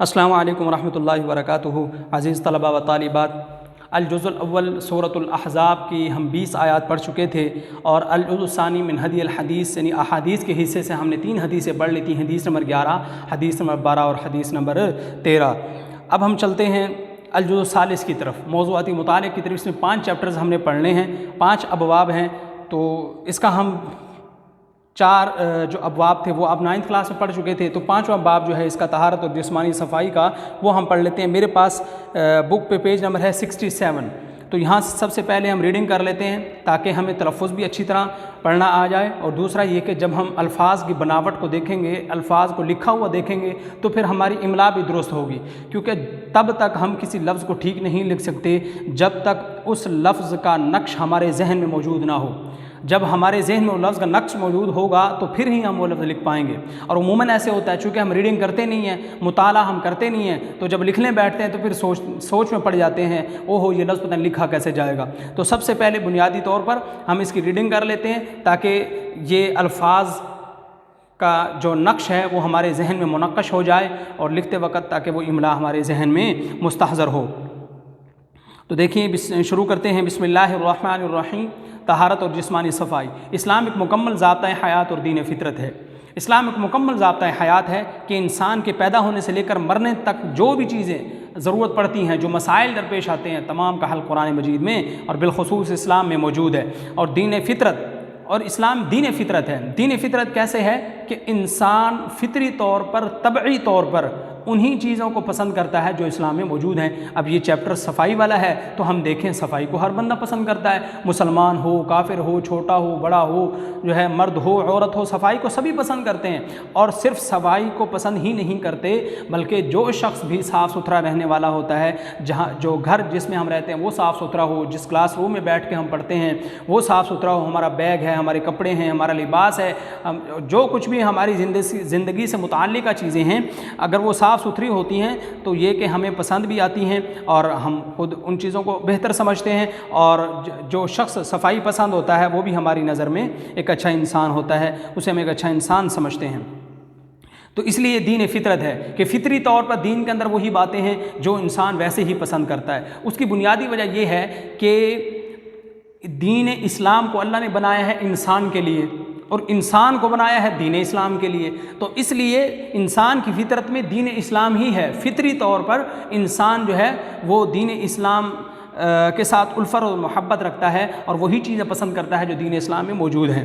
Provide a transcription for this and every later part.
السلام علیکم ورحمۃ اللہ وبرکاتہ۔ عزیز طلباء و طالبات، الجزء الاول سورۃ الاحزاب کی ہم 20 آیات پڑھ چکے تھے، اور الجزء الثانی من ہدی الحدیث یعنی احادیث کے حصے سے ہم نے 3 حدیثیں پڑھ لی تھیں، حدیث نمبر 11، حدیث نمبر 12 اور حدیث نمبر 13۔ اب ہم چلتے ہیں الجزء الثالث کی طرف، موضوعاتی مطالعے کی طرف۔ اس میں 5 چیپٹرز ہم نے پڑھنے ہیں، 5 ابواب ہیں، تو اس کا ہم 4 جو ابواب تھے وہ آپ 9th کلاس میں پڑھ چکے تھے، تو 5واں باب جو ہے اس کا طہارت اور جسمانی صفائی کا، وہ ہم پڑھ لیتے ہیں۔ میرے پاس بک پہ پیج نمبر ہے 67، تو یہاں سب سے پہلے ہم ریڈنگ کر لیتے ہیں تاکہ ہمیں تلفظ بھی اچھی طرح پڑھنا آ جائے، اور دوسرا یہ کہ جب ہم الفاظ کی بناوٹ کو دیکھیں گے، الفاظ کو لکھا ہوا دیکھیں گے، تو پھر ہماری املا بھی درست ہوگی، کیونکہ تب تک ہم کسی لفظ کو ٹھیک نہیں لکھ سکتے جب تک اس لفظ کا نقش ہمارے ذہن میں موجود نہ ہو۔ جب ہمارے ذہن میں لفظ کا نقش موجود ہوگا تو پھر ہی ہم وہ لفظ لکھ پائیں گے۔ اور عموماً ایسے ہوتا ہے، چونکہ ہم ریڈنگ کرتے نہیں ہیں، مطالعہ ہم کرتے نہیں ہیں، تو جب لکھنے بیٹھتے ہیں تو پھر سوچ میں پڑ جاتے ہیں، اوہو یہ لفظ پتہ نہیں لکھا کیسے جائے گا۔ تو سب سے پہلے بنیادی طور پر ہم اس کی ریڈنگ کر لیتے ہیں تاکہ یہ الفاظ کا جو نقش ہے وہ ہمارے ذہن میں منقش ہو جائے، اور لکھتے وقت تاکہ وہ املا ہمارے ذہن میں مستحضر ہو۔ تو دیکھیے، شروع کرتے ہیں۔ بسم اللہ الرحمن الرحیم۔ طہارت اور جسمانی صفائی۔ اسلام ایک مکمل ضابطۂ حیات اور دین فطرت ہے۔ اسلام ایک مکمل ضابطۂ حیات ہے کہ انسان کے پیدا ہونے سے لے کر مرنے تک جو بھی چیزیں ضرورت پڑتی ہیں، جو مسائل درپیش آتے ہیں، تمام کا حل قرآن مجید میں اور بالخصوص اسلام میں موجود ہے۔ اور دین فطرت، اور اسلام دین فطرت ہے۔ دین فطرت کیسے ہے کہ انسان فطری طور پر، طبعی طور پر انہی چیزوں کو پسند کرتا ہے جو اسلام میں موجود ہیں۔ اب یہ چیپٹر صفائی والا ہے، تو ہم دیکھیں صفائی کو ہر بندہ پسند کرتا ہے، مسلمان ہو، کافر ہو، چھوٹا ہو، بڑا ہو، جو ہے مرد ہو، عورت ہو، صفائی کو سبھی پسند کرتے ہیں۔ اور صرف صفائی کو پسند ہی نہیں کرتے، بلکہ جو شخص بھی صاف ستھرا رہنے والا ہوتا ہے، جو گھر جس میں ہم رہتے ہیں وہ صاف ستھرا ہو، جس کلاس روم میں بیٹھ کے ہم پڑھتے ہیں وہ صاف ستھرا ہو، ہمارا بیگ ہے، ہمارے کپڑے ہیں، ہمارا لباس ہے، جو کچھ بھی ہماری زندگی سے متعلقہ چیزیں ہیں، اگر وہ صاف ستھری ہوتی ہیں تو یہ کہ ہمیں پسند بھی آتی ہیں، اور ہم خود ان چیزوں کو بہتر سمجھتے ہیں، اور جو شخص صفائی پسند ہوتا ہے وہ بھی ہماری نظر میں ایک اچھا انسان ہوتا ہے، اسے ہم ایک اچھا انسان سمجھتے ہیں۔ تو اس لیے دین فطرت ہے کہ فطری طور پر دین کے اندر وہی باتیں ہیں جو انسان ویسے ہی پسند کرتا ہے۔ اس کی بنیادی وجہ یہ ہے کہ دین اسلام کو اللہ نے بنایا ہے انسان کے لیے، اور انسان کو بنایا ہے دین اسلام کے لیے، تو اس لیے انسان کی فطرت میں دین اسلام ہی ہے۔ فطری طور پر انسان جو ہے وہ دین اسلام کے ساتھ الفت اور محبت رکھتا ہے، اور وہی چیزیں پسند کرتا ہے جو دین اسلام میں موجود ہیں۔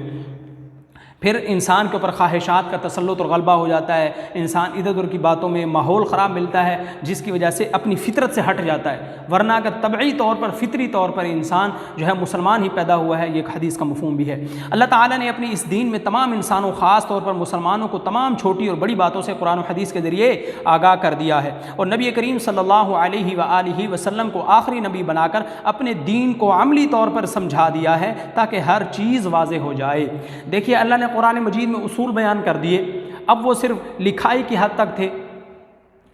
پھر انسان کے اوپر خواہشات کا تسلط اور غلبہ ہو جاتا ہے، انسان ادھر ادھر کی باتوں میں ماحول خراب ملتا ہے، جس کی وجہ سے اپنی فطرت سے ہٹ جاتا ہے، ورنہ اگر طبعی طور پر، فطری طور پر انسان جو ہے مسلمان ہی پیدا ہوا ہے، یہ ایک حدیث کا مفہوم بھی ہے۔ اللہ تعالیٰ نے اپنی اس دین میں تمام انسانوں، خاص طور پر مسلمانوں کو، تمام چھوٹی اور بڑی باتوں سے قرآن و حدیث کے ذریعے آگاہ کر دیا ہے، اور نبی کریم صلی اللہ علیہ وآلہ وسلم کو آخری نبی بنا کر اپنے دین کو عملی طور پر سمجھا دیا ہے تاکہ ہر چیز واضح ہو جائے۔ دیکھیے، اللہ نے قرآن مجید میں اصول بیان کر دیے، اب وہ صرف لکھائی کی حد تک تھے،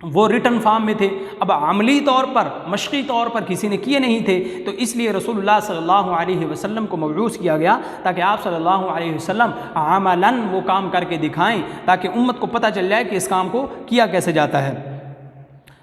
وہ ریٹن فارم میں تھے، اب عملی طور پر، مشقی طور پر کسی نے کیے نہیں تھے، تو اس لیے رسول اللہ صلی اللہ علیہ وسلم کو مبعوث کیا گیا تاکہ آپ صلی اللہ علیہ وسلم عملاً وہ کام کر کے دکھائیں، تاکہ امت کو پتہ چل جائے کہ اس کام کو کیا کیسے جاتا ہے۔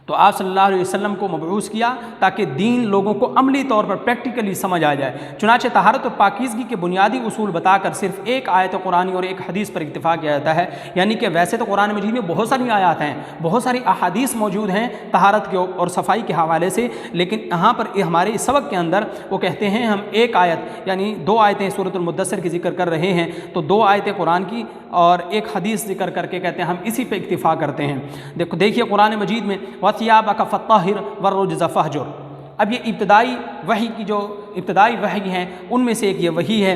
تو آپ صلی اللہ علیہ وسلم کو مبعوث کیا تاکہ دین لوگوں کو عملی طور پر پریکٹیکلی سمجھ آ جائے۔ چنانچہ طہارت و پاکیزگی کے بنیادی اصول بتا کر صرف ایک آیت قرآنی اور ایک حدیث پر اکتفا کیا جاتا ہے، یعنی کہ ویسے تو قرآن مجید میں بہت ساری آیات ہیں، بہت ساری احادیث موجود ہیں طہارت کے اور صفائی کے حوالے سے، لیکن یہاں پر ہمارے سبق کے اندر وہ کہتے ہیں ہم ایک آیت، یعنی 2 آیتیں سورۃ المدثر کی ذکر کر رہے ہیں، تو 2 آیتیں قرآن کی اور ایک حدیث ذکر کر کے کہتے ہیں ہم اسی پہ اکتفا کرتے ہیں۔ دیکھیے قرآن مجید میں وَثِيَابَكَ فَطَّهِّرْ وَالرُّجْزَ فَاهْجُرْ، اب یہ ابتدائی وحی کی جو ابتدائی وحی ہیں ان میں سے ایک یہ وحی ہے،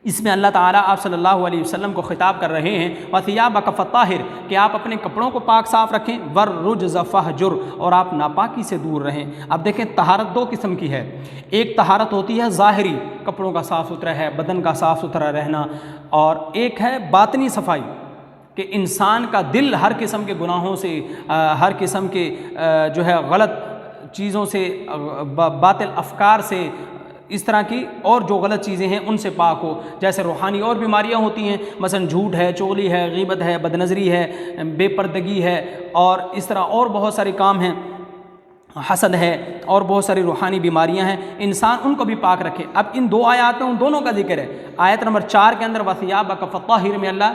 اس میں اللہ تعالیٰ آپ صلی اللہ علیہ وسلم کو خطاب کر رہے ہیں وَثِيَابَكَ فَطَّهِرْ، کہ آپ اپنے کپڑوں کو پاک صاف رکھیں، وَالرُّجْزَ فَاهْجُرْ، اور آپ ناپاکی سے دور رہیں۔ اب دیکھیں طہارت 2 قسم کی ہے، ایک طہارت ہوتی ہے ظاہری، کپڑوں کا صاف ستھرا ہے، بدن کا صاف ستھرا رہنا، اور ایک ہے باطنی صفائی، کہ انسان کا دل ہر قسم کے گناہوں سے، ہر قسم کے جو ہے غلط چیزوں سے، باطل افکار سے، اس طرح کی اور جو غلط چیزیں ہیں ان سے پاک ہو، جیسے روحانی اور بیماریاں ہوتی ہیں، مثلا جھوٹ ہے، چغلی ہے، غیبت ہے، بد نظری ہے، بے پردگی ہے، اور اس طرح اور بہت سارے کام ہیں، حسد ہے، اور بہت ساری روحانی بیماریاں ہیں، انسان ان کو بھی پاک رکھے۔ اب ان دو آیات میں ان دونوں کا ذکر ہے۔ آیت نمبر 4 کے اندر وَثِيَابَكَ فَطَهِّرْ میں اللہ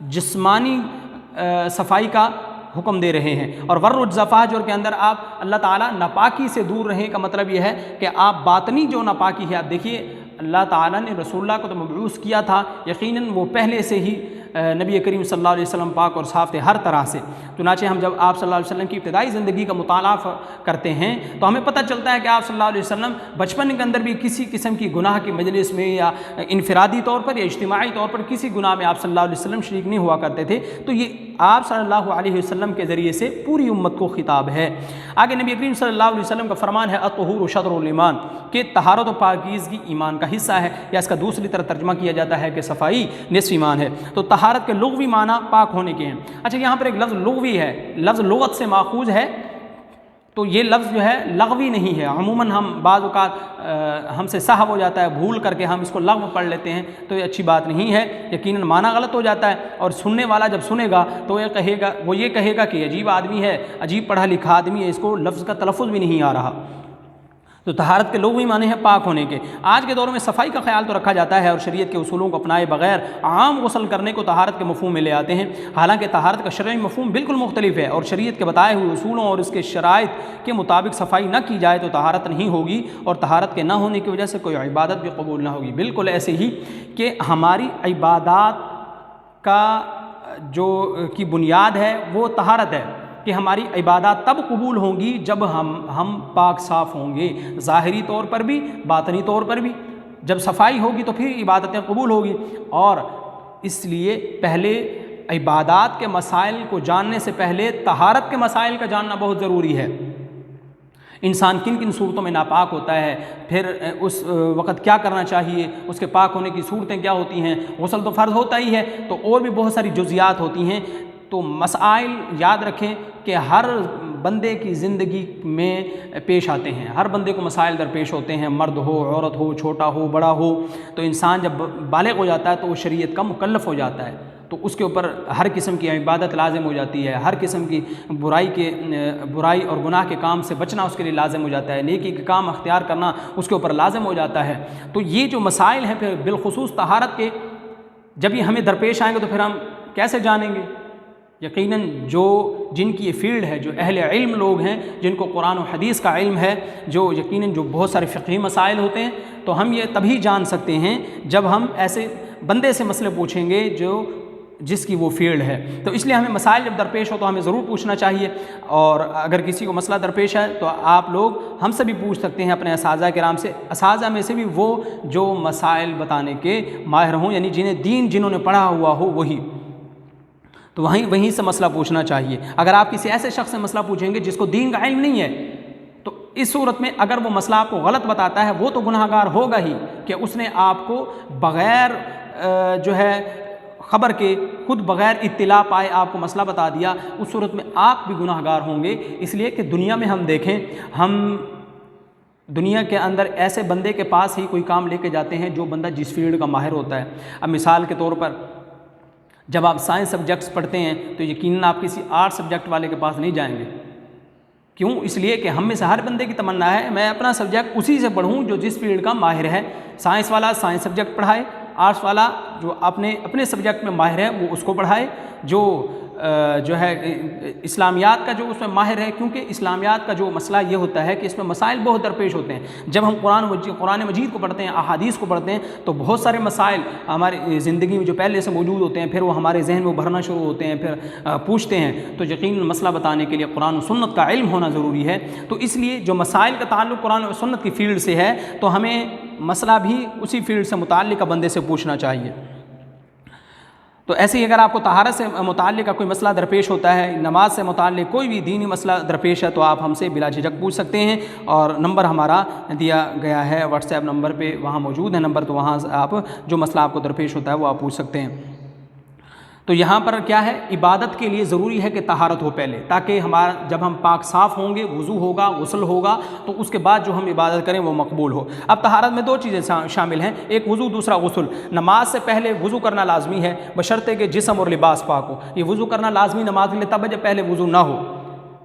جسمانی صفائی کا حکم دے رہے ہیں، اور وَالرُّجْزَ فَاهْجُرْ کے اندر آپ اللہ تعالیٰ ناپاکی سے دور رہیں کا مطلب یہ ہے کہ آپ باطنی جو ناپاکی ہے، آپ دیکھیے اللہ تعالیٰ نے رسول اللہ کو تو مبعوث کیا تھا، یقیناً وہ پہلے سے ہی نبی کریم صلی اللہ علیہ وسلم پاک اور صاف تھے ہر طرح سے۔ چنانچہ ہم جب آپ صلی اللہ علیہ وسلم کی ابتدائی زندگی کا مطالعہ کرتے ہیں تو ہمیں پتہ چلتا ہے کہ آپ صلی اللہ علیہ وسلم بچپن کے اندر بھی کسی قسم کی گناہ کی مجلس میں یا انفرادی طور پر یا اجتماعی طور پر کسی گناہ میں آپ صلی اللہ علیہ وسلم شریک نہیں ہوا کرتے تھے۔ تو یہ آپ صلی اللہ علیہ وسلم کے ذریعے سے پوری امت کو خطاب ہے۔ آگے نبی کریم صلی اللہ علیہ وسلم کا فرمان ہے الطہور شطر الایمان، کہ طہارت و پاکیزگی ایمان کا حصہ ہے، یا اس کا دوسری طرح ترجمہ کیا جاتا ہے کہ صفائی نصف ایمان ہے۔ تو طہارت کے لغوی معنی پاک ہونے کے ہیں۔ اچھا یہاں پر ایک لفظ لغوی ہے، لفظ لغت سے ماخوذ ہے، تو یہ لفظ جو ہے لغوی نہیں ہے۔ عموماً ہم بعض اوقات ہم سے سہو ہو جاتا ہے، بھول کر کے ہم اس کو لغو پڑھ لیتے ہیں، تو یہ اچھی بات نہیں ہے، یقیناً معنی غلط ہو جاتا ہے، اور سننے والا جب سنے گا تو وہ یہ کہے گا کہ عجیب آدمی ہے، عجیب پڑھا لکھا آدمی ہے، اس کو لفظ کا تلفظ بھی نہیں آ رہا۔ تو طہارت کے لغوی معنی ہے پاک ہونے کے۔ آج کے دور میں صفائی کا خیال تو رکھا جاتا ہے اور شریعت کے اصولوں کو اپنائے بغیر عام غسل کرنے کو طہارت کے مفہوم میں لے آتے ہیں، حالانکہ طہارت کا شرعی مفہوم بالکل مختلف ہے، اور شریعت کے بتائے ہوئے اصولوں اور اس کے شرائط کے مطابق صفائی نہ کی جائے تو طہارت نہیں ہوگی، اور طہارت کے نہ ہونے کی وجہ سے کوئی عبادت بھی قبول نہ ہوگی۔ بالکل ایسے ہی کہ ہماری عبادات کا کی بنیاد ہے وہ طہارت ہے، کہ ہماری عبادات تب قبول ہوں گی جب ہم پاک صاف ہوں گے، ظاہری طور پر بھی باطنی طور پر بھی۔ جب صفائی ہوگی تو پھر عبادتیں قبول ہوگی، اور اس لیے پہلے عبادات کے مسائل کو جاننے سے پہلے طہارت کے مسائل کا جاننا بہت ضروری ہے۔ انسان کن کن صورتوں میں ناپاک ہوتا ہے، پھر اس وقت کیا کرنا چاہیے، اس کے پاک ہونے کی صورتیں کیا ہوتی ہیں، غسل تو فرض ہوتا ہی ہے، تو اور بھی بہت ساری جزیات ہوتی ہیں۔ تو مسائل یاد رکھیں کہ ہر بندے کی زندگی میں پیش آتے ہیں، ہر بندے کو مسائل درپیش ہوتے ہیں، مرد ہو، عورت ہو، چھوٹا ہو، بڑا ہو۔ تو انسان جب بالغ ہو جاتا ہے تو وہ شریعت کا مکلف ہو جاتا ہے، تو اس کے اوپر ہر قسم کی عبادت لازم ہو جاتی ہے، ہر قسم کی برائی اور گناہ کے کام سے بچنا اس کے لیے لازم ہو جاتا ہے، نیکی کے کام اختیار کرنا اس کے اوپر لازم ہو جاتا ہے۔ تو یہ جو مسائل ہیں پھر بالخصوص طہارت کے، جب یہ ہمیں درپیش آئیں گے تو پھر ہم کیسے جانیں گے؟ یقیناً جن کی یہ فیلڈ ہے، جو اہل علم لوگ ہیں، جن کو قرآن و حدیث کا علم ہے، جو بہت سارے فقہی مسائل ہوتے ہیں، تو ہم یہ تبھی جان سکتے ہیں جب ہم ایسے بندے سے مسئلے پوچھیں گے جس کی وہ فیلڈ ہے۔ تو اس لیے ہمیں مسائل جب درپیش ہو تو ہمیں ضرور پوچھنا چاہیے، اور اگر کسی کو مسئلہ درپیش ہے تو آپ لوگ ہم سے بھی پوچھ سکتے ہیں، اپنے اساتذہ کرام سے، اساتذہ میں سے بھی وہ جو مسائل بتانے کے ماہر ہوں، یعنی جنہوں نے پڑھا ہوا ہو وہی، تو وہیں سے مسئلہ پوچھنا چاہیے۔ اگر آپ کسی ایسے شخص سے مسئلہ پوچھیں گے جس کو دین کا علم نہیں ہے، تو اس صورت میں اگر وہ مسئلہ آپ کو غلط بتاتا ہے وہ تو گناہ گار ہوگا ہی، کہ اس نے آپ کو بغیر خبر کے، خود بغیر اطلاع پائے آپ کو مسئلہ بتا دیا، اس صورت میں آپ بھی گناہ گار ہوں گے۔ اس لیے کہ دنیا میں ہم دیکھیں، ہم دنیا کے اندر ایسے بندے کے پاس ہی کوئی کام لے کے جاتے ہیں جو بندہ جس فیلڈ کا ماہر ہوتا ہے۔ اب مثال کے طور پر جب آپ سائنس سبجیکٹس پڑھتے ہیں تو یقیناً آپ کسی آرٹ سبجیکٹ والے کے پاس نہیں جائیں گے۔ کیوں؟ اس لیے کہ ہم میں سے ہر بندے کی تمنا ہے میں اپنا سبجیکٹ اسی سے پڑھوں جو جس فیلڈ کا ماہر ہے۔ سائنس والا سائنس سبجیکٹ پڑھائے، آرٹس والا جو اپنے سبجیکٹ میں ماہر ہے وہ اس کو پڑھائے، جو ہے اسلامیات کا جو اس میں ماہر ہے، کیونکہ اسلامیات کا جو مسئلہ یہ ہوتا ہے کہ اس میں مسائل بہت درپیش ہوتے ہیں۔ جب ہم قرآن مجید کو پڑھتے ہیں، احادیث کو پڑھتے ہیں، تو بہت سارے مسائل ہماری زندگی میں جو پہلے سے موجود ہوتے ہیں، پھر وہ ہمارے ذہن میں ابھرنا شروع ہوتے ہیں، پھر پوچھتے ہیں، تو یقیناً مسئلہ بتانے کے لیے قرآن و سنت کا علم ہونا ضروری ہے۔ تو اس لیے جو مسائل کا تعلق قرآن و سنت کی فیلڈ سے ہے تو ہمیں مسئلہ بھی اسی فیلڈ سے متعلقہ بندے سے پوچھنا چاہیے۔ تو ایسے ہی اگر آپ کو طہارت سے متعلق کوئی مسئلہ درپیش ہوتا ہے، نماز سے متعلق کوئی بھی دینی مسئلہ درپیش ہے، تو آپ ہم سے بلا جھجک پوچھ سکتے ہیں، اور نمبر ہمارا دیا گیا ہے واٹس ایپ نمبر پہ، وہاں موجود ہے نمبر، تو وہاں آپ جو مسئلہ آپ کو درپیش ہوتا ہے وہ آپ پوچھ سکتے ہیں۔ تو تو یہاں پر کیا ہے، عبادت کے لیے ضروری ہے کہ طہارت ہو پہلے، تاکہ ہمارا جب ہم پاک صاف ہوں گے، وضو ہوگا، غسل ہوگا، تو اس کے بعد جو ہم عبادت کریں وہ مقبول ہو۔ اب طہارت میں دو چیزیں شامل ہیں، ایک وضو، دوسرا غسل۔ نماز سے پہلے وضو کرنا لازمی ہے، بشرطے کہ جسم اور لباس پاک ہو۔ یہ وضو کرنا لازمی نماز کے لیے تب ہے جب پہلے وضو نہ ہو،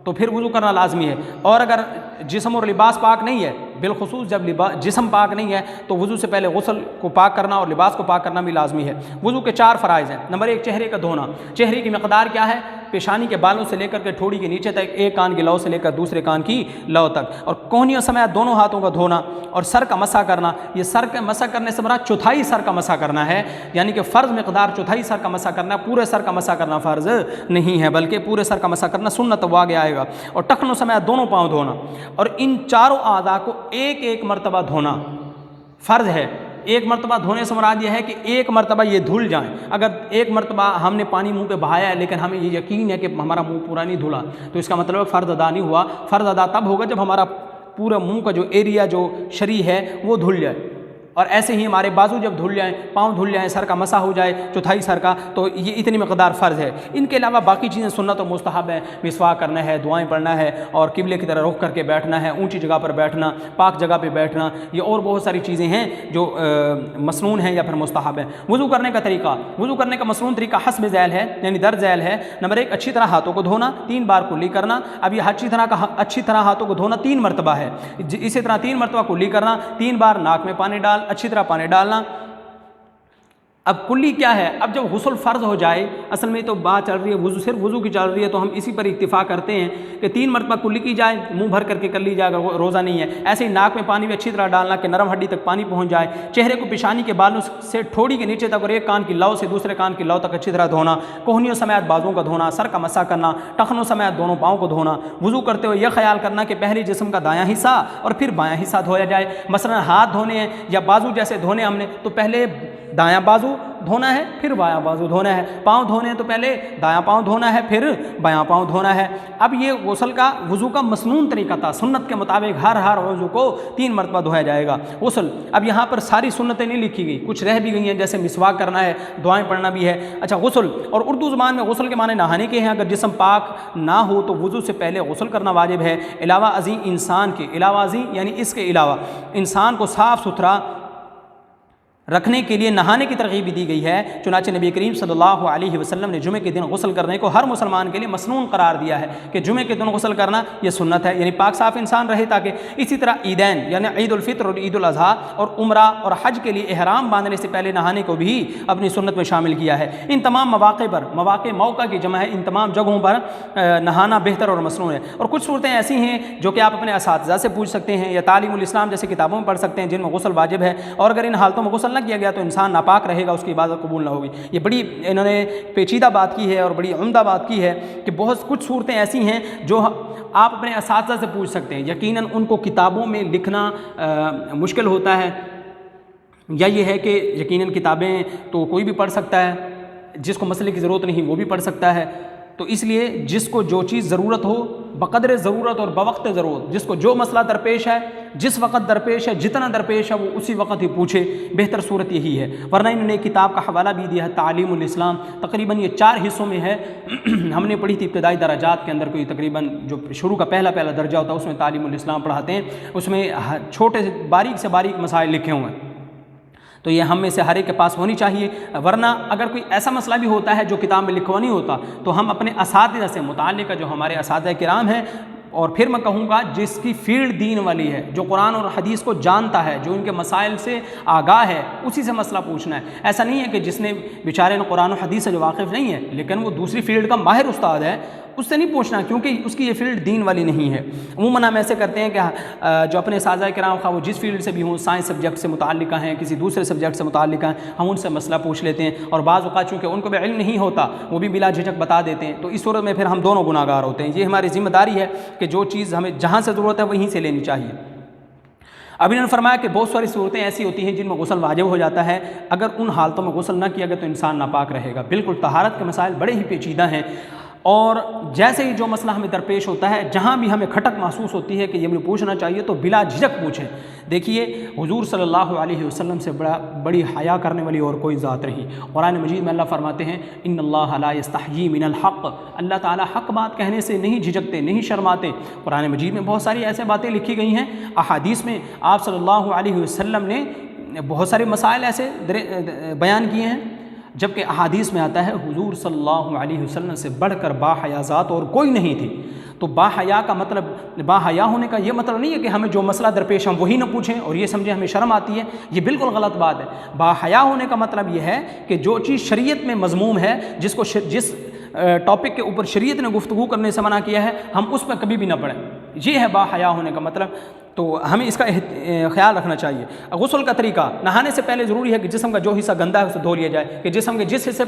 تو پھر وضو کرنا لازمی ہے۔ اور اگر جسم اور لباس پاک نہیں ہے، بالخصوص جب جسم پاک نہیں ہے، تو وضو سے پہلے غسل کو پاک کرنا اور لباس کو پاک کرنا بھی لازمی ہے۔ وضو کے 4 فرائض ہیں۔ نمبر 1، چہرے کا دھونا۔ چہرے کی مقدار کیا ہے؟ پیشانی کے بالوں سے لے کر کے ٹھوڑی کے نیچے تک، ایک کان کی لو سے لے کر دوسرے کان کی لو تک، اور کوہنیوں سمیت دونوں ہاتھوں کا دھونا، اور سر کا مسح کرنا۔ یہ سر کا مسح کرنے سے مراد چوتھائی سر کا مسح کرنا ہے، یعنی کہ فرض مقدار چوتھائی سر کا مسح کرنا، پورے سر کا مسح کرنا فرض نہیں ہے، بلکہ پورے سر کا مسح کرنا سنت وہ آگے آئے گا۔ اور ٹخنوں سمیت دونوں پاؤں دھونا، اور ان چاروں اعضاء کو ایک ایک مرتبہ دھونا فرض ہے۔ ایک مرتبہ دھونے سے مراد یہ ہے کہ ایک مرتبہ یہ دھل جائیں۔ اگر ایک مرتبہ ہم نے پانی منہ پہ بہایا ہے لیکن ہمیں یہ یقین ہے کہ ہمارا منہ پورا نہیں دھلا، تو اس کا مطلب فرض ادا نہیں ہوا۔ فرض ادا تب ہوگا جب ہمارا پورا منہ کا جو ایریا جو شریح ہے وہ دھل جائے۔ اور ایسے ہی ہمارے بازو جب دھل جائیں، پاؤں دھل جائیں، سر کا مسح ہو جائے چوتھائی سر کا، تو یہ اتنی مقدار فرض ہے۔ ان کے علاوہ باقی چیزیں سنت اور مستحب ہیں، مسواک کرنا ہے، دعائیں پڑھنا ہے، اور قبلے کی طرح رخ کر کے بیٹھنا ہے، اونچی جگہ پر بیٹھنا، پاک جگہ پہ بیٹھنا، یہ اور بہت ساری چیزیں ہیں جو مسنون ہیں یا پھر مستحب ہیں۔ وضو کرنے کا طریقہ، وضو کرنے کا مسنون طریقہ حسب ذیل ہے، یعنی در ذیل ہے۔ نمبر 1، اچھی طرح ہاتھوں کو دھونا، 3 بار کلی کرنا۔ اب یہ اچھی طرح ہاتھوں کو دھونا 3 مرتبہ ہے، اسی طرح 3 مرتبہ کلی کرنا، 3 بار ناک میں پانی ڈال، اچھی طرح پانی ڈالنا۔ اب کلی کیا ہے؟ اب جب غسل فرض ہو جائے، اصل میں تو بات چل رہی ہے وضو، صرف وضو کی چل رہی ہے، تو ہم اسی پر اکتفا کرتے ہیں کہ 3 مرتبہ کلی کی جائے، منہ بھر کر کے کر لی جائے اگر روزہ نہیں ہے۔ ایسے ہی ناک میں پانی بھی اچھی طرح ڈالنا کہ نرم ہڈی تک پانی پہنچ جائے۔ چہرے کو پیشانی کے بالوں سے ٹھوڑی کے نیچے تک اور ایک کان کی لو سے دوسرے کان کی لو تک اچھی طرح دھونا۔ کوہنیوں سمیت بازوں کا دھونا، سر کا مسح کرنا، ٹخنوں سمیت دونوں پاؤں کو دھونا۔ وضو کرتے ہوئے یہ خیال کرنا کہ پہلے جسم کا دایاں حصہ اور پھر بایاں حصہ دھویا جائے۔ مثلا ہاتھ دھونے ہیں یا بازو جیسے دھونے ہم نے، تو پہلے دایاں بازو دھونا ہے، پھر بایاں بازو دھونا ہے۔ پاؤں دھونے ہیں تو پہلے دایاں پاؤں دھونا ہے، پھر بایاں پاؤں دھونا ہے۔ اب یہ غسل کا وضو کا مسنون طریقہ تھا، سنت کے مطابق ہر وضو کو 3 مرتبہ دھویا جائے گا غسل۔ اب یہاں پر ساری سنتیں نہیں لکھی گئی، کچھ رہ بھی گئی ہیں، جیسے مسواک کرنا ہے، دعائیں پڑھنا بھی ہے۔ اچھا، غسل، اور اردو زبان میں غسل کے معنی نہانے کے ہیں۔ اگر جسم پاک نہ ہو تو وضو سے پہلے غسل کرنا واجب ہے۔ علاوہ ازیں انسان کے، علاوہ ازیں یعنی اس کے علاوہ انسان کو صاف ستھرا رکھنے کے لیے نہانے کی ترغیب بھی دی گئی ہے۔ چنانچہ نبی کریم صلی اللہ علیہ وسلم نے جمعے کے دن غسل کرنے کو ہر مسلمان کے لیے مسنون قرار دیا ہے کہ جمعے کے دن غسل کرنا یہ سنت ہے، یعنی پاک صاف انسان رہے تاکہ۔ اسی طرح عیدین یعنی عید الفطر اور عید الاضحیٰ اور عمرہ اور حج کے لیے احرام باندھنے سے پہلے نہانے کو بھی اپنی سنت میں شامل کیا ہے۔ ان تمام موقع کی جمع ہے، ان تمام جگہوں پر نہانا بہتر اور مسنون ہے۔ اور کچھ صورتیں ایسی ہیں جو کہ آپ اپنے اساتذہ سے پوچھ سکتے ہیں یا تعلیم الاسلام جیسے کتابوں میں پڑھ سکتے ہیں جن میں غسل واجب ہے، اور اگر ان حالتوں میں غسل نہ کیا گیا تو انسان ناپاک رہے گا، اس کی عبادت قبول نہ ہوگی۔ یہ بڑی انہوں نے پیچیدہ بات کی ہے اور بڑی عمدہ بات کی ہے کہ بہت کچھ صورتیں ایسی ہیں جو آپ اپنے اساتذہ سے پوچھ سکتے ہیں۔ یقیناً ان کو کتابوں میں لکھنا مشکل ہوتا ہے، یا یہ ہے کہ یقیناً کتابیں تو کوئی بھی پڑھ سکتا ہے، جس کو مسئلے کی ضرورت نہیں وہ بھی پڑھ سکتا ہے۔ تو اس لیے جس کو جو چیز ضرورت ہو بقدر ضرورت اور بوقت ضرورت، جس کو جو مسئلہ درپیش ہے، جس وقت درپیش ہے، جتنا درپیش ہے وہ اسی وقت ہی پوچھے، بہتر صورت یہی ہے۔ ورنہ انہوں نے کتاب کا حوالہ بھی دیا ہے، تعلیم الاسلام، تقریباً یہ 4 حصوں میں ہے۔ ہم نے پڑھی تھی ابتدائی درجات کے اندر، کوئی تقریباً جو شروع کا پہلا درجہ ہوتا ہے اس میں تعلیم الاسلام پڑھاتے ہیں، اس میں چھوٹے سے باریک مسائل لکھے ہوئے ہیں، تو یہ ہم میں سے ہر ایک کے پاس ہونی چاہیے۔ ورنہ اگر کوئی ایسا مسئلہ بھی ہوتا ہے جو کتاب میں لکھوا نہیں ہوتا تو ہم اپنے اساتذہ سے، متعلقہ جو ہمارے اساتذہ کرام ہیں، اور پھر میں کہوں گا جس کی فیلڈ دین والی ہے، جو قرآن اور حدیث کو جانتا ہے، جو ان کے مسائل سے آگاہ ہے، اسی سے مسئلہ پوچھنا ہے۔ ایسا نہیں ہے کہ جس نے بیچارے قرآن و حدیث سے جو واقف نہیں ہے لیکن وہ دوسری فیلڈ کا ماہر استاد ہے، اس سے نہیں پوچھنا، کیونکہ اس کی یہ فیلڈ دین والی نہیں ہے۔ عموماً ہم ایسے کرتے ہیں کہ جو اپنے اساتذہ کرام خواہ وہ جس فیلڈ سے بھی ہوں، سائنس سبجیکٹ سے متعلقہ ہیں، کسی دوسرے سبجیکٹ سے متعلقہ ہیں، ہم ان سے مسئلہ پوچھ لیتے ہیں، اور بعض اوقات چونکہ ان کو بھی علم نہیں ہوتا وہ بھی بلا جھجک بتا دیتے ہیں، تو اس صورت میں پھر ہم دونوں گناہ گار ہوتے ہیں۔ یہ ہماری ذمہ داری ہے کہ جو چیز ہمیں جہاں سے ضرورت ہے وہیں سے لینی چاہیے۔ اب انہوں نے فرمایا کہ بہت ساری صورتیں ایسی ہوتی ہیں جن میں غسل واجب ہو جاتا ہے، اگر ان حالتوں میں غسل نہ کیا گیا تو انسان ناپاک رہے گا۔ بالکل طہارت کے مسائل بڑے ہی پیچیدہ ہیں، اور جیسے ہی جو مسئلہ ہمیں درپیش ہوتا ہے، جہاں بھی ہمیں کھٹک محسوس ہوتی ہے کہ یہ مجھے پوچھنا چاہیے، تو بلا جھجک پوچھیں۔ دیکھیے حضور صلی اللہ علیہ وسلم سے بڑی حیا کرنے والی اور کوئی ذات نہیں۔ قرآن مجید میں اللہ فرماتے ہیں ان اللہ لا یستحیی من الحق، اللہ تعالیٰ حق بات کہنے سے نہیں جھجکتے، نہیں شرماتے۔ قرآن مجید میں بہت ساری ایسے باتیں لکھی گئی ہیں، احادیث میں آپ صلی اللہ علیہ وسلم نے بہت سارے مسائل ایسے بیان کیے ہیں، جبکہ احادیث میں آتا ہے حضور صلی اللہ علیہ وسلم سے بڑھ کر با حیا ذات اور کوئی نہیں تھی۔ تو با حیا کا مطلب، با حیا ہونے کا یہ مطلب نہیں ہے کہ ہمیں جو مسئلہ درپیش ہم وہی نہ پوچھیں اور یہ سمجھیں ہمیں شرم آتی ہے، یہ بالکل غلط بات ہے۔ با حیا ہونے کا مطلب یہ ہے کہ جو چیز شریعت میں مذموم ہے، جس ٹاپک کے اوپر شریعت نے گفتگو کرنے سے منع کیا ہے، ہم اس پہ کبھی بھی نہ پڑیں، یہ ہے با حیا ہونے کا مطلب۔ تو ہمیں اس کا خیال رکھنا چاہیے۔ غسل کا طریقہ، نہانے سے پہلے ضروری ہے کہ جسم کا جو حصہ گندا ہے اسے دھو لیا جائے، کہ جسم کے جس حصے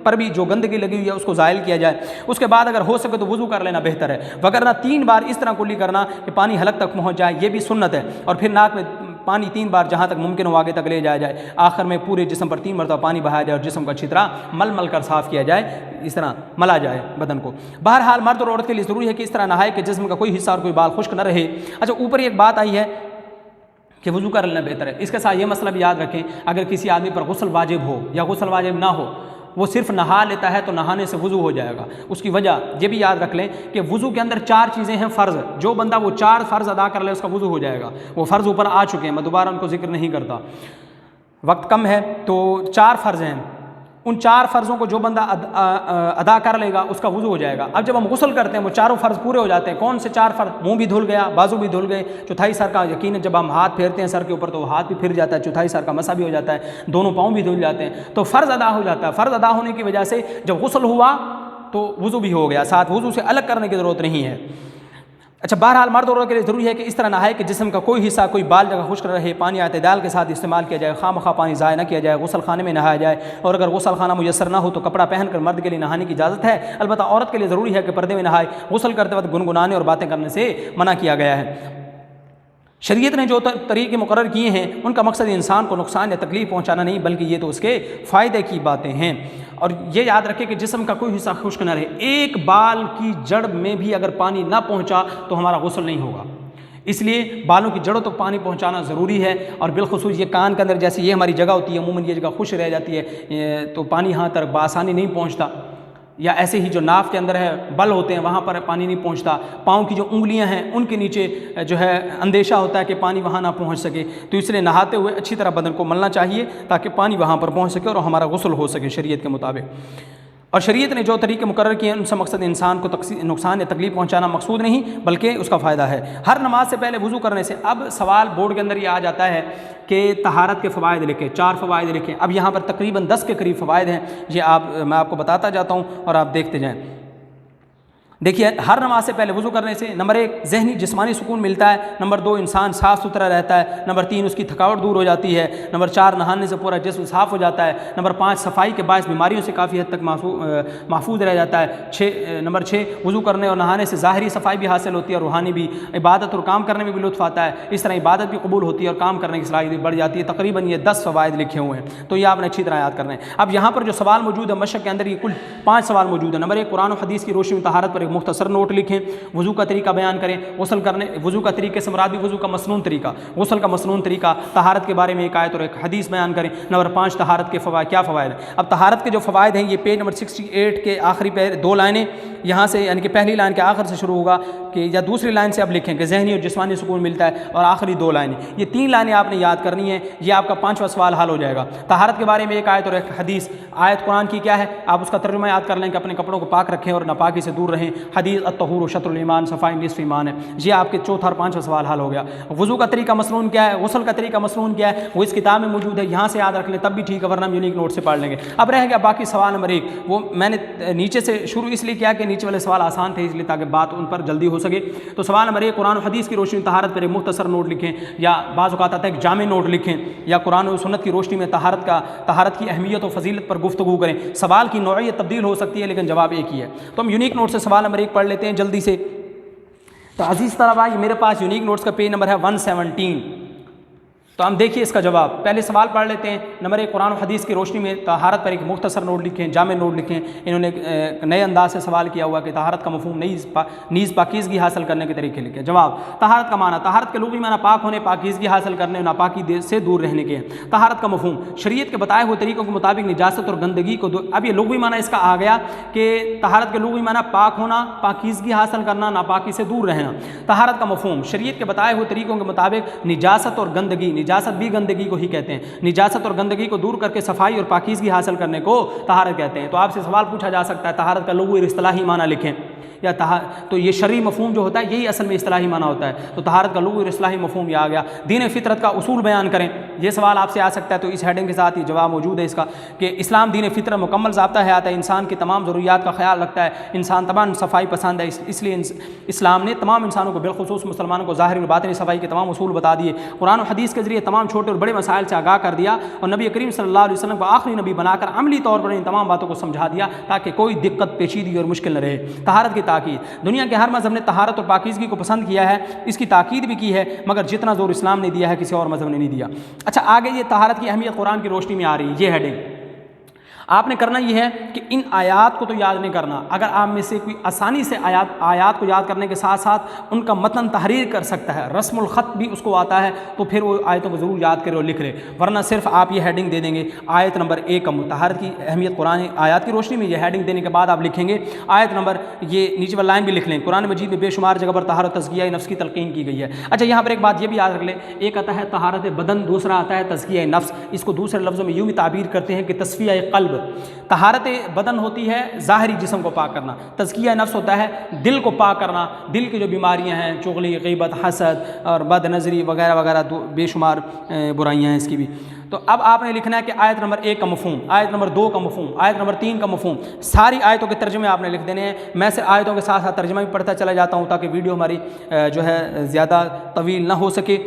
پر بھی جو گندگی لگی ہوئی ہے اس کو زائل کیا جائے۔ اس کے بعد اگر ہو سکے تو وضو کر لینا بہتر ہے، وگرنہ 3 بار اس طرح کلی کرنا کہ پانی حلق تک پہنچ جائے، یہ بھی سنت ہے۔ اور پھر ناک میں پانی 3 بار جہاں تک ممکن ہو آگے تک لے جایا جائے، آخر میں پورے جسم پر 3 مرتبہ پانی بہایا جائے اور جسم کا اچھی طرح مل کر صاف کیا جائے، اس طرح ملا جائے بدن کو۔ بہرحال مرد اور عورت کے لیے ضروری ہے کہ اس طرح نہائے کہ جسم کا کوئی حصہ اور کوئی بال خشک نہ رہے۔ اچھا، اوپر ایک بات آئی ہے کہ وضو کر لینا بہتر ہے، اس کے ساتھ یہ مسئلہ بھی یاد رکھیں، اگر کسی آدمی پر غسل واجب ہو یا غسل واجب نہ ہو، وہ صرف نہا لیتا ہے تو نہانے سے وضو ہو جائے گا۔ اس کی وجہ یہ بھی یاد رکھ لیں کہ وضو کے اندر 4 چیزیں ہیں فرض، جو بندہ وہ 4 فرض ادا کر لے اس کا وضو ہو جائے گا۔ وہ فرض اوپر آ چکے ہیں، میں دوبارہ ان کو ذکر نہیں کرتا، وقت کم ہے۔ تو 4 فرض ہیں، ان 4 فرضوں کو جو بندہ ادا کر لے گا اس کا وضو ہو جائے گا۔ اب جب ہم غسل کرتے ہیں وہ 4 فرض پورے ہو جاتے ہیں۔ کون سے 4 فرض؟ منہ بھی دھل گیا، بازو بھی دھل گئے، چوتھائی سر کا، یقیناً جب ہم ہاتھ پھیرتے ہیں سر کے اوپر تو وہ ہاتھ بھی پھر جاتا ہے، چوتھائی سر کا مسح بھی ہو جاتا ہے، دونوں پاؤں بھی دھل جاتے ہیں، تو فرض ادا ہو جاتا ہے۔ فرض ادا ہونے کی وجہ سے جب غسل ہوا تو وضو بھی ہو گیا، ساتھ وضو سے الگ کرنے کی ضرورت نہیں ہے۔ اچھا، بہرحال مرد اور عورت کے لیے ضروری ہے کہ اس طرح نہائے کہ جسم کا کوئی حصہ، کوئی بال جگہ خشک رہے، پانی اعتدال کے ساتھ استعمال کیا جائے، خواہ مخواہ پانی ضائع نہ کیا جائے، غسل خانے میں نہایا جائے، اور اگر غسل خانہ میسر نہ ہو تو کپڑا پہن کر مرد کے لیے نہانے کی اجازت ہے۔ البتہ عورت کے لیے ضروری ہے کہ پردے میں نہائے، غسل کرتے وقت گنگنانے اور باتیں کرنے سے منع کیا گیا ہے۔ شریعت نے جو طریقے مقرر کیے ہیں ان کا مقصد انسان کو نقصان یا تکلیف پہنچانا نہیں، بلکہ یہ تو اس کے فائدے کی باتیں ہیں۔ اور یہ یاد رکھیں کہ جسم کا کوئی حصہ خشک نہ رہے، ایک بال کی جڑ میں بھی اگر پانی نہ پہنچا تو ہمارا غسل نہیں ہوگا، اس لیے بالوں کی جڑوں تک پانی پہنچانا ضروری ہے۔ اور بالخصوص یہ کان کے اندر، جیسے یہ ہماری جگہ ہوتی ہے، عموماً یہ جگہ خشک رہ جاتی ہے تو پانی یہاں تک بآسانی نہیں پہنچتا، یا ایسے ہی جو ناف کے اندر ہے بل ہوتے ہیں وہاں پر پانی نہیں پہنچتا، پاؤں کی جو انگلیاں ہیں ان کے نیچے جو ہے اندیشہ ہوتا ہے کہ پانی وہاں نہ پہنچ سکے، تو اس لیے نہاتے ہوئے اچھی طرح بدن کو ملنا چاہیے تاکہ پانی وہاں پر پہنچ سکے اور ہمارا غسل ہو سکے شریعت کے مطابق۔ اور شریعت نے جو طریقے مقرر کیے ہیں ان سے مقصد انسان کو نقصان یا تکلیف پہنچانا مقصود نہیں بلکہ اس کا فائدہ ہے۔ ہر نماز سے پہلے وضو کرنے سے، اب سوال بورڈ کے اندر یہ آ جاتا ہے کہ طہارت کے فوائد لکھیں، 4 فوائد لکھیں۔ اب یہاں پر تقریباً 10 کے قریب فوائد ہیں، یہ میں آپ کو بتاتا جاتا ہوں اور آپ دیکھتے جائیں۔ دیکھیے، ہر نماز سے پہلے وضو کرنے سے نمبر 1 ذہنی جسمانی سکون ملتا ہے، نمبر 2 انسان صاف ستھرا رہتا ہے، نمبر 3 اس کی تھکاوٹ دور ہو جاتی ہے، نمبر 4 نہانے سے پورا جسم صاف ہو جاتا ہے، نمبر 5 صفائی کے باعث بیماریوں سے کافی حد تک محفوظ رہ جاتا ہے، نمبر 6 وضو کرنے اور نہانے سے ظاہری صفائی بھی حاصل ہوتی ہے اور روحانی بھی، عبادت اور کام کرنے میں بھی لطف آتا ہے، اس طرح عبادت بھی قبول ہوتی ہے اور کام کرنے کی صلاحیت بڑھ جاتی ہے۔ تقریباً یہ 10 فوائد لکھے ہوئے ہیں، تو یہ آپ نے اچھی طرح یاد کرنا ہے۔ اب یہاں پر جو سوال موجود ہے مشق کے اندر، یہ کل 5 سوال موجود ہیں۔ نمبر 1 قرآن و حدیث کی روشنی میں طہارت پر ایک مختصر نوٹ لکھیں، وضو کا طریقہ بیان کریں، غسل کرنے وضو کا طریقے سے مراد بھی وضو کا مسنون طریقہ، غسل کا مسنون طریقہ، طہارت کے بارے میں ایک آیت اور ایک حدیث بیان کریں۔ نمبر 5 طہارت کے فوائد، کیا فوائد ہیں؟ اب طہارت کے جو فوائد ہیں یہ پیج نمبر 68 کے آخری پہ 2 لائنیں، یہاں سے یعنی کہ پہلی لائن کے آخر سے شروع ہوگا کہ یا دوسری لائن سے اب لکھیں کہ ذہنی اور جسمانی سکون ملتا ہے، اور آخری 2 لائنیں، یہ 3 لائنیں آپ نے یاد کرنی ہیں، یہ آپ کا 5واں سوال حل ہو جائے گا۔ طہارت کے بارے میں ایک آیت اور ایک حدیث، آیت قرآن کی کیا ہے آپ اس کا ترجمہ یاد کر لیں کہ اپنے کپڑوں کو پاک رکھیں اور ناپاکی سے دور رہیں، حدیث الطہور شطر الایمان، صفائی نصف ایمان ہے، یہ آپ کے 4تھا اور 5واں سوال حل ہو گیا۔ وضو کا طریقہ مسنون کیا ہے، غسل کا طریقہ مسنون کیا ہے، وہ اس کتاب میں موجود ہے، یہاں سے یاد رکھ لیں تب بھی ٹھیک ہے، ورنہ ہم یونیک نوٹ سے پڑھ لیں گے۔ اب رہ گیا باقی سوال نمبر 1، وہ میں نے نیچے سے شروع اس لیے کیا کہ نیچے والے سوال آسان تھے، اس لیے تاکہ بات ان پر جلدی ہو سکے۔ تو سوال نمبر 1 قرآن و حدیث کی روشنی میں طہارت پر ایک مختصر نوٹ لکھیں، یا بعض اوقات آتا ہے ایک جامع نوٹ لکھیں، یا قرآن و سنت کی روشنی میں طہارت کی اہمیت و فضیلت پر گفتگو کریں۔ سوال کی نوعیت تبدیل ہو سکتی ہے لیکن جواب ایک ہی ہے۔ تو ہم یونیک نوٹ سے سوال نمبر 1 پڑھ لیتے ہیں جلدی سے۔ تو عزیز طلباء، یہ میرے پاس یونیک نوٹس کا پیج نمبر ہے 117۔ تو ہم دیکھیے اس کا جواب، پہلے سوال پڑھ لیتے ہیں۔ نمبر 1، قرآن و حدیث کی روشنی میں طہارت پر ایک مختصر نوٹ لکھیں، جامع نوٹ لکھیں۔ انہوں نے نئے انداز سے سوال کیا ہوا کہ طہارت کا مفہوم نیز پاکیزگی حاصل کرنے کے طریقے لکھیں۔ جواب، طہارت کا معنی، طہارت کے لغوی معنی پاک ہونے، پاکیزگی حاصل کرنے، ناپاکی سے دور رہنے کے ہیں۔ طہارت کا مفہوم، شریعت کے بتائے ہوئے طریقوں کے مطابق نجاست اور گندگی کو اب یہ لغوی معنی اس کا آ گیا کہ طہارت کے لغوی معنی پاک ہونا، پاکیزگی حاصل کرنا، ناپاکی سے دور رہنا۔ طہارت کا مفہوم، شریعت کے بتائے ہوئے طریقوں کے مطابق نجاست اور گندگی، نجاست بھی گندگی کو ہی کہتے ہیں، نجاست اور گندگی کو دور کر کے صفائی اور پاکیزگی حاصل کرنے کو طہارت کہتے ہیں۔ تو آپ سے سوال پوچھا جا سکتا ہے طہارت کا لغوی اور اصطلاحی معنی لکھیں، یا تو یہ شرعی مفہوم جو ہوتا ہے یہی اصل میں اصطلاحی معنی ہوتا ہے۔ تو طہارت کا لغوی اور اصطلاحی مفہوم یہ آ گیا۔ دین فطرت کا اصول بیان کریں، یہ سوال آپ سے آ سکتا ہے، تو اس ہیڈنگ کے ساتھ یہ جواب موجود ہے اس کا کہ اسلام دین فطرت مکمل ضابطہ حیات ہے، انسان کی تمام ضروریات کا خیال رکھتا ہے، انسان تمام صفائی پسند ہے، اس لیے اسلام نے تمام انسانوں کو بالخصوص مسلمانوں کو ظاہری اور باطنی صفائی کے تمام اصول بتا دیے، قرآن و حدیث کے ذریعے تمام چھوٹے اور بڑے مسائل سے آگاہ کر دیا، اور نبی کریم صلی اللہ علیہ وسلم کو آخری نبی بنا کر عملی طور پر ان تمام باتوں کو سمجھا دیا تاکہ کوئی دقت، پیچیدگی اور مشکل نہ رہے۔ طہارت کی تاکید، دنیا کہ ہر مذہب نے طہارت اور پاکیزگی کو پسند کیا ہے، اس کی تاکید بھی کی ہے، مگر جتنا زور اسلام نے دیا ہے کسی اور مذہب نے نہیں دیا۔ اچھا، آگے یہ طہارت کی اہمیت قرآن کی روشنی میں آ رہی ہے، یہ ہیڈنگ آپ نے کرنا یہ ہے کہ ان آیات کو تو یاد نہیں کرنا، اگر آپ میں سے کوئی آسانی سے آیات کو یاد کرنے کے ساتھ ساتھ ان کا متن تحریر کر سکتا ہے، رسم الخط بھی اس کو آتا ہے، تو پھر وہ آیتوں کو ضرور یاد کرے اور لکھ لے، ورنہ صرف آپ یہ ہیڈنگ دے دیں گے آیت نمبر 1 طہارت کی اہمیت قرآن آیات کی روشنی میں، یہ ہیڈنگ دینے کے بعد آپ لکھیں گے آیت نمبر، یہ نیچے والا لائن بھی لکھ لیں، قرآن مجید میں بے شمار جگہ پر طہارت تزکیہ نفس کی تلقین کی گئی ہے۔ اچھا، یہاں پر ایک بات یہ بھی یاد رکھ لیں، ایک آتا ہے طہارت بدن، دوسرا آتا ہے تزکیہ نفس، اس کو دوسرے لفظوں میں یوں بھی تعبیر کرتے ہیں کہ تصفیہ قلب۔ طہارت بدن ہوتی ہے ظاہری جسم کو پاک کرنا، تزکیہ نفس ہوتا ہے دل کو پاک کرنا، دل کی جو بیماریاں ہیں، چغلی، غیبت، حسد اور بد نظری وغیرہ وغیرہ بے شمار برائیاں ہیں اس کی بھی۔ تو اب آپ نے لکھنا ہے کہ آیت نمبر 1 کا مفہوم، آیت نمبر 2 کا مفہوم، آیت نمبر 3 کا مفہوم، ساری آیتوں کے ترجمے آپ نے لکھ دینے ہیں۔ میں سے آیتوں کے ساتھ ساتھ ترجمہ بھی پڑھتا چلا جاتا ہوں تاکہ ویڈیو ہماری جو ہے زیادہ طویل نہ ہو سکے۔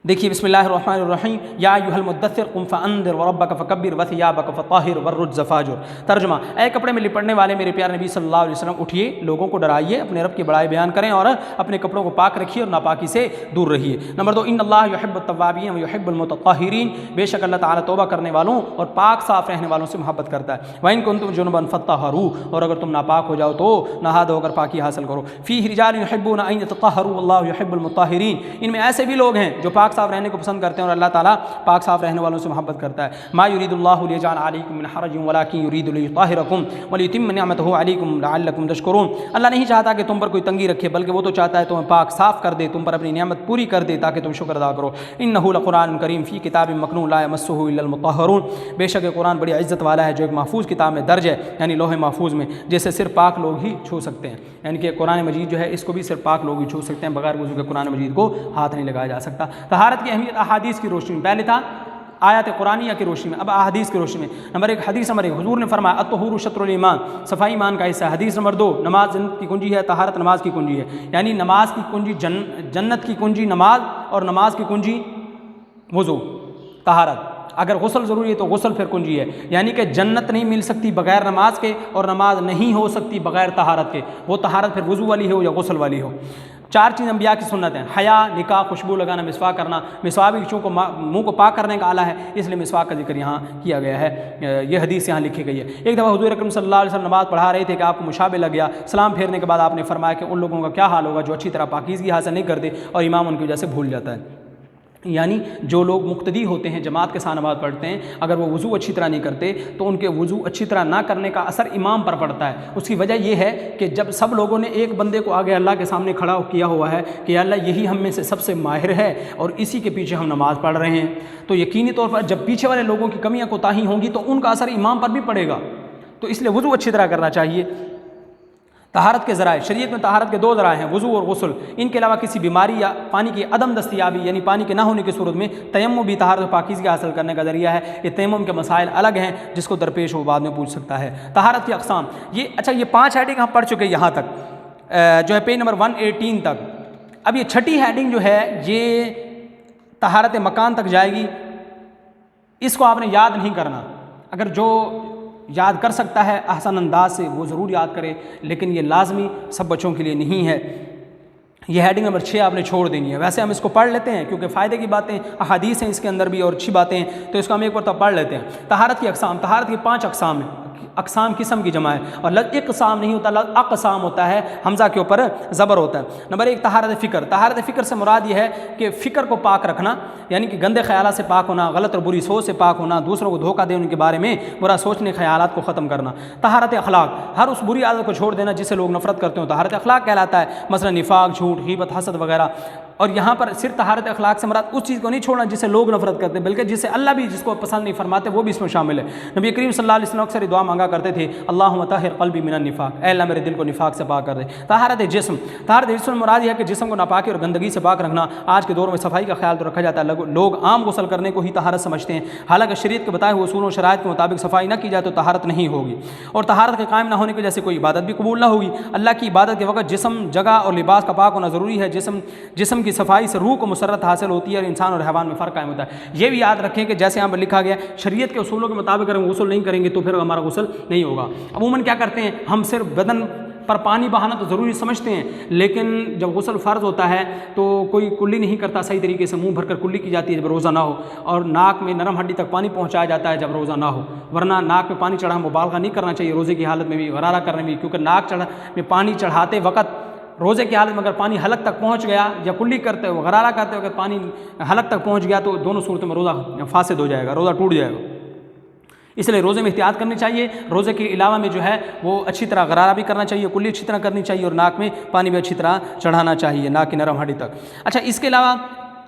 دیکھیے، بسم اللہ الرحمن الرحیم، یا ایھا المدثر قم فانذر وربک فکبر وثیابک فطہر والرجز فاہجر۔ ترجمہ، اے کپڑے میں لپٹنے والے میرے پیارے نبی صلی اللہ علیہ وسلم، اٹھیے، لوگوں کو ڈرائیے، اپنے رب کی بڑائی بیان کریں اور اپنے کپڑوں کو پاک رکھیے اور ناپاکی سے دور رہیے۔ نمبر 2، ان اللہ یحب التوابین ویحب المتطہرین، بے شک اللہ تعالیٰ توبہ کرنے والوں اور پاک صاف رہنے والوں سے محبت کرتا ہے۔ وَإِن كُنتُمْ جُنُبًا فَطَّهَّرُوا، اور اگر تم ناپاک ہو جاؤ تو نہا دھو کر پاکی حاصل کرو۔ فِيهِ رِجَالٌ يُحِبُّونَ أَن يَتَطَهَّرُوا وَاللَّهُ يُحِبُّ الْمُطَّهِّرِينَ، ان میں ایسے بھی لوگ ہیں جو پاک صاف رہنے کو پسند کرتے ہیں اور اللہ تعالیٰ پاک صاف رہنے والوں سے محبت کرتا ہے۔ ما يريد الله ليجعل عليكم من حرج ولكن يريد ليطهركم وليتم نعمته عليكم لعلكم تشكرون، اللہ نہیں چاہتا کہ تم پر کوئی تنگی رکھے بلکہ وہ تو چاہتا ہے تمہیں پاک صاف کر دے، تم پر اپنی نعمت پوری کر دے تاکہ تم شکر ادا کرو۔ انه لقرآن کریم فی کتاب مکنون لا یمسه الا المطہرون، بے شک یہ قرآن بڑی عزت والا ہے جو ایک محفوظ کتاب میں درج ہے، یعنی لوح محفوظ میں، جیسے صرف پاک لوگ ہی چھو سکتے ہیں، یعنی کہ قرآن مجید جو ہے اس کو بھی صرف پاک لوگ ہی چھو سکتے ہیں، بغیر وضو کے قرآن مجید کو ہاتھ نہیں لگایا جا سکتا۔ طہارت کی اہمیت احادیث کی روشنی میں، پہلے تھا آیات قرآنیہ کی روشنی میں، اب احادیث کی روشنی میں۔ نمبر 1، حدیث نمبر 1، حضور نے فرمایا الطہور شطر الایمان، صفائی ایمان کا حصہ ہے۔ حدیث نمبر 2، نماز جنت کی کنجی ہے، طہارت نماز کی کنجی ہے، یعنی نماز کی کنجی جنت کی کنجی نماز، اور نماز کی کنجی وضو، طہارت۔ اگر غسل ضروری ہے تو غسل پھر کنجی ہے، یعنی کہ جنت نہیں مل سکتی بغیر نماز کے، اور نماز نہیں ہو سکتی بغیر طہارت کے، وہ طہارت پھر وضو والی ہو یا غسل والی ہو۔ 4 چیز انبیاء کی سنت ہیں، حیا، نکاح، خوشبو لگانا، مسواک کرنا۔ مسواک بھی چونکہ منہ کو پاک کرنے کا آلہ ہے، اس لیے مسواک کا ذکر یہاں کیا گیا ہے، یہ حدیث یہاں لکھی گئی ہے۔ ایک دفعہ حضور اکرم صلی اللہ علیہ وسلم نماز پڑھا رہے تھے کہ آپ کو مشابہ لگ گیا، سلام پھیرنے کے بعد آپ نے فرمایا کہ ان لوگوں کا کیا حال ہوگا جو اچھی طرح پاکیزگی حاصل نہیں کرتے اور امام ان کی وجہ سے بھول جاتا ہے، یعنی جو لوگ مقتدی ہوتے ہیں، جماعت کے ساتھ نماز پڑھتے ہیں، اگر وہ وضو اچھی طرح نہیں کرتے تو ان کے وضو اچھی طرح نہ کرنے کا اثر امام پر پڑتا ہے۔ اس کی وجہ یہ ہے کہ جب سب لوگوں نے ایک بندے کو آگے اللہ کے سامنے کھڑا کیا ہوا ہے کہ اللہ یہی ہم میں سے سب سے ماہر ہے اور اسی کے پیچھے ہم نماز پڑھ رہے ہیں، تو یقینی طور پر جب پیچھے والے لوگوں کی کمیاں کوتاہی ہوں گی تو ان کا اثر امام پر بھی پڑے گا، تو اس لیے وضو اچھی طرح کرنا چاہیے۔ طہارت کے ذرائع، شریعت میں طہارت کے 2 ذرائع ہیں، وضو اور غسل۔ ان کے علاوہ کسی بیماری یا پانی کی عدم دستیابی، یعنی پانی کے نہ ہونے کی صورت میں تیمم بھی طہارت و پاکیزگی حاصل کرنے کا ذریعہ ہے۔ یہ تیمم کے مسائل الگ ہیں، جس کو درپیش وہ بعد میں پوچھ سکتا ہے۔ طہارت کی اقسام، یہ اچھا یہ 5 ہیڈنگ ہم پڑھ چکے یہاں تک، جو ہے پیج نمبر 118 تک۔ اب یہ 6ٹھی ہیڈنگ جو ہے یہ طہارت مکان تک جائے گی، اس کو آپ نے یاد نہیں کرنا، اگر جو یاد کر سکتا ہے احسن انداز سے وہ ضرور یاد کرے، لیکن یہ لازمی سب بچوں کے لیے نہیں ہے۔ یہ ہیڈنگ نمبر 6 آپ نے چھوڑ دینی ہے۔ ویسے ہم اس کو پڑھ لیتے ہیں کیونکہ فائدے کی باتیں احادیث ہیں اس کے اندر بھی اور اچھی باتیں ہیں، تو اس کو ہم ایک مرتبہ پڑھ لیتے ہیں۔ طہارت کی اقسام، طہارت کی 5 اقسام ہیں، اقسام قسم کی جمع ہے، اور اقسام نہیں ہوتا، اقسام ہوتا ہے، حمزہ کے اوپر زبر ہوتا ہے۔ نمبر 1 طہارت فکر۔ طہارت فکر سے مراد یہ ہے کہ فکر کو پاک رکھنا، یعنی کہ گندے خیالات سے پاک ہونا، غلط اور بری سوچ سے پاک ہونا، دوسروں کو دھوکہ دے ان کے بارے میں برا سوچنے خیالات کو ختم کرنا۔ طہارت اخلاق، ہر اس بری عادت کو چھوڑ دینا جس سے لوگ نفرت کرتے ہوں، طہارت اخلاق کہلاتا ہے، مثلا نفاق، جھوٹ، غیبت، حسد وغیرہ۔ اور یہاں پر صرف طہارت اخلاق سے مراد اس چیز کو نہیں چھوڑنا جس سے لوگ نفرت کرتے ہیں، بلکہ جس سے اللہ بھی جس کو پسند نہیں فرماتے وہ بھی اس میں شامل ہے۔ نبی کریم صلی اللہ علیہ وسلم اکثر دعا مانگا کرتے تھے، اللہم طہر قلبی من النفاق، اے اللہ میرے دل کو نفاق سے پاک کر دے۔ طہارت جسم، طہارت جسم مراد یہ ہے کہ جسم کو ناپاکی اور گندگی سے پاک رکھنا۔ آج کے دور میں صفائی کا خیال تو رکھا جاتا ہے، لوگ عام غسل کرنے کو ہی طہارت سمجھتے ہیں، حالانکہ شریعت کے بتائے ہوئے اصول و شرائط کے مطابق صفائی نہ کی جائے تو طہارت نہیں ہوگی، اور طہارت کے قائم نہ ہونے کی وجہ سے کوئی عبادت بھی قبول نہ ہوگی۔ اللہ کی عبادت کے وقت جسم، جگہ اور لباس کا پاک ہونا ضروری ہے۔ جسم کی صفائی سے روح کو مسرت حاصل ہوتی ہے اور انسان اور حیوان میں فرق قائم ہوتا ہے۔ یہ بھی یاد رکھیں کہ جیسے یہاں پر لکھا گیا شریعت کے اصولوں کے مطابق اگر ہم غسل نہیں کریں گے تو پھر ہمارا غسل نہیں ہوگا۔ عموماً کیا کرتے ہیں ہم، صرف بدن پر پانی بہانا تو ضروری سمجھتے ہیں، لیکن جب غسل فرض ہوتا ہے تو کوئی کلی نہیں کرتا صحیح طریقے سے، منہ بھر کر کلی کی جاتی ہے جب روزہ نہ ہو، اور ناک میں نرم ہڈی تک پانی پہنچایا جاتا ہے جب روزہ نہ ہو، ورنہ ناک میں پانی چڑھا مبالغہ نہیں کرنا چاہیے روزے کی حالت میں بھی، غرارہ کرنے میں بھی، کیونکہ ناک میں پانی چڑھاتے وقت روزے کی حالت میں اگر پانی حلق تک پہنچ گیا، یا کلی کرتے ہوئے غرارہ کرتے ہوئے اگر پانی حلق تک پہنچ گیا تو دونوں صورتوں میں روزہ فاسد ہو جائے گا، روزہ ٹوٹ جائے گا۔ اس لیے روزے میں احتیاط کرنی چاہیے۔ روزے کے علاوہ میں جو ہے وہ اچھی طرح غرارہ بھی کرنا چاہیے، کلی اچھی طرح کرنی چاہیے، اور ناک میں پانی بھی اچھی طرح چڑھانا چاہیے، ناک کی نرم ہڈی تک۔ اچھا، اس کے علاوہ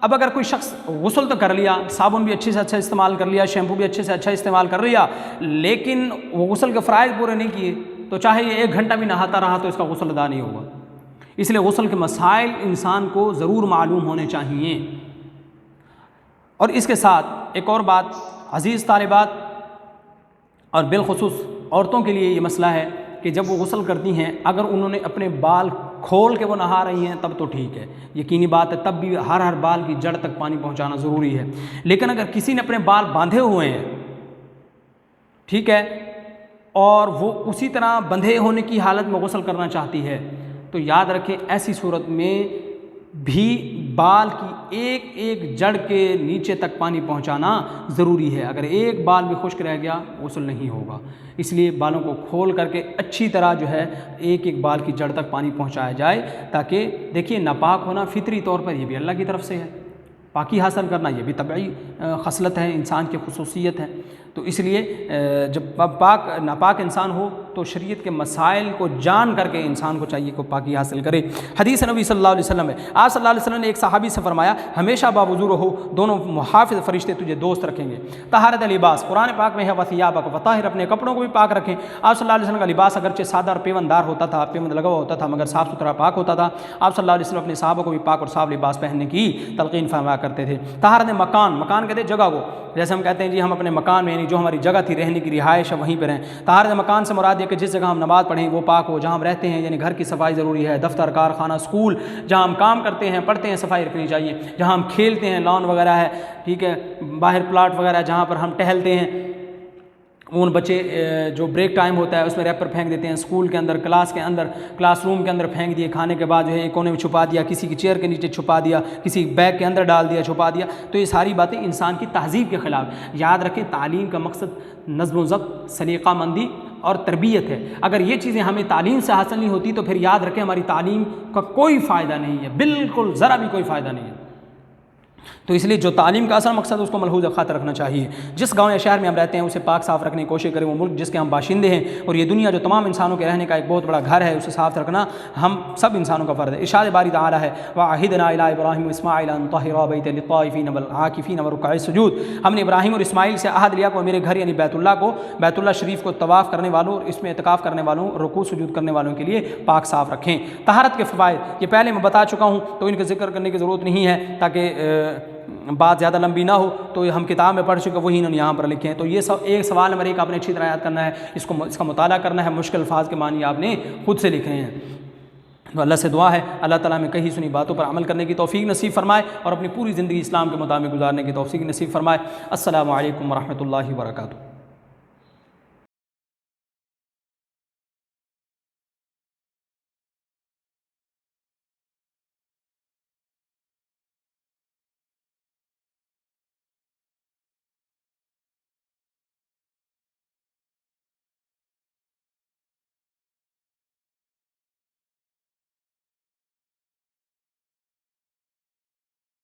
اب اگر کوئی شخص غسل تو کر لیا، صابن بھی اچھے سے اچھا استعمال کر لیا، شیمپو بھی اچھے سے اچھا استعمال کر لیا، لیکن وہ غسل کے فرائض پورے نہیں کیے، تو چاہے یہ 1 گھنٹہ بھی نہاتا رہا تو اس کا غسل ادا نہیں ہوگا۔ اس لیے غسل کے مسائل انسان کو ضرور معلوم ہونے چاہیے۔ اور اس کے ساتھ ایک اور بات، عزیز طالبات اور بالخصوص عورتوں کے لیے یہ مسئلہ ہے کہ جب وہ غسل کرتی ہیں، اگر انہوں نے اپنے بال کھول کے وہ نہا رہی ہیں تب تو ٹھیک ہے، یقینی بات ہے، تب بھی ہر بال کی جڑ تک پانی پہنچانا ضروری ہے۔ لیکن اگر کسی نے اپنے بال باندھے ہوئے ہیں، ٹھیک ہے، اور وہ اسی طرح بندھے ہونے کی حالت میں غسل کرنا چاہتی ہے، تو یاد رکھیں ایسی صورت میں بھی بال کی ایک جڑ کے نیچے تک پانی پہنچانا ضروری ہے۔ اگر ایک بال بھی خشک رہ گیا غسل نہیں ہوگا، اس لیے بالوں کو کھول کر کے اچھی طرح جو ہے ایک بال کی جڑ تک پانی پہنچایا جائے، تاکہ دیکھیے ناپاک ہونا فطری طور پر یہ بھی اللہ کی طرف سے ہے، پاکی حاصل کرنا یہ بھی طبعی خصلت ہے، انسان کی خصوصیت ہے۔ تو اس لیے جب ناپاک انسان ہو تو شریعت کے مسائل کو جان کر کے انسان کو چاہیے کہ پاکی حاصل کرے۔ حدیث نبی صلی اللہ علیہ وسلم ہے، آپ صلی اللہ علیہ وسلم نے ایک صحابی سے فرمایا، ہمیشہ باوضو رہو، دونوں محافظ فرشتے تجھے دوست رکھیں گے۔ طہارت لباس، قرآن پاک میں ہے وثیابک وطہر، اپنے کپڑوں کو بھی پاک رکھیں۔ آپ صلی اللہ علیہ وسلم کا لباس اگرچہ سادہ اور پیوند دار ہوتا تھا، پیوند لگا ہوا ہوتا تھا، مگر صاف ستھرا پاک ہوتا تھا۔ آپ صلی اللہ علیہ وسلم اپنے صحابہ کو بھی پاک اور صاف لباس پہننے کی تلقین فرمایا کرتے تھے۔ طہارت مکان کہتے ہیں جگہ کو، جیسے ہم کہتے ہیں جی ہم اپنے مکان میں، یعنی جو ہماری جگہ تھی رہنے کی رہائش ہے وہیں پہ رہیں۔ طہارت مکان سے مراد یہ کہ جس جگہ ہم نماز پڑھیں وہ پاک ہو، جہاں ہم رہتے ہیں یعنی گھر کی صفائی ضروری ہے، دفتر، کارخانہ، اسکول، جہاں ہم کام کرتے ہیں پڑھتے ہیں صفائی رکھنی چاہیے، جہاں ہم کھیلتے ہیں لان وغیرہ ہے، ٹھیک ہے، باہر پلاٹ وغیرہ جہاں پر ہم ٹہلتے ہیں، ان بچے جو بریک ٹائم ہوتا ہے اس میں ریپر پھینک دیتے ہیں، اسکول کے اندر، کلاس روم کے اندر پھینک دیے، کھانے کے بعد جو ہے ایک کونے میں چھپا دیا، کسی کی چیئر کے نیچے چھپا دیا، کسی بیگ کے اندر ڈال دیا، چھپا دیا، تو یہ ساری باتیں انسان کی تہذیب کے خلاف۔ یاد رکھیں تعلیم کا مقصد نظم و ضبط، سلیقہ مندی اور تربیت ہے۔ اگر یہ چیزیں ہمیں تعلیم سے حاصل نہیں ہوتی تو پھر یاد رکھیں ہماری تعلیم کا کوئی فائدہ نہیں ہے، بالکل ذرا بھی کوئی فائدہ نہیں ہے۔ تو اس لیے جو تعلیم کا اصل مقصد ہے اس کو ملحوظ خاطر رکھنا چاہیے۔ جس گاؤں یا شہر میں ہم رہتے ہیں اسے پاک صاف رکھنے کی کوشش کریں، وہ ملک جس کے ہم باشندے ہیں اور یہ دنیا جو تمام انسانوں کے رہنے کا ایک بہت بڑا گھر ہے، اسے صاف رکھنا ہم سب انسانوں کا فرض ہے۔ ارشاد باری تعالیٰ ہے وَعَهِدْنَا إِلَىٰ إِبْرَاهِيمَ وإسماعیل أَن طَهِّرَا بَيْتِي لِلطَّائِفِينَ وَالْعَاكِفِينَ وَرُكَّعِ السُّجُودِ، ہم نے ابراہیم اور اسماعیل سے عہد لیا کہ میرے گھر یعنی بیت اللہ شریف کو طواف کرنے والوں اور اس میں اعتکاف کرنے والوں، رکوع سجود کرنے والوں کے لیے پاک صاف رکھیں۔ طہارت کے فوائد یہ پہلے میں بتا چکا ہوں تو ان کا ذکر کرنے کی ضرورت نہیں ہے، تاکہ بات زیادہ لمبی نہ ہو، تو ہم کتاب میں پڑھ چکے وہی انہوں نے یہاں پر لکھے ہیں۔ تو یہ سب ایک سوال نمبر 1 آپ نے اچھی طرح یاد کرنا ہے، اس کا مطالعہ کرنا ہے، مشکل الفاظ کے معنی آپ نے خود سے لکھنے ہیں۔ تو اللہ سے دعا ہے اللہ تعالیٰ میں کہی سنی باتوں پر عمل کرنے کی توفیق نصیب فرمائے اور اپنی پوری زندگی اسلام کے مطابق گزارنے کی توفیق نصیب فرمائے۔ السلام علیکم ورحمۃ اللہ وبرکاتہ۔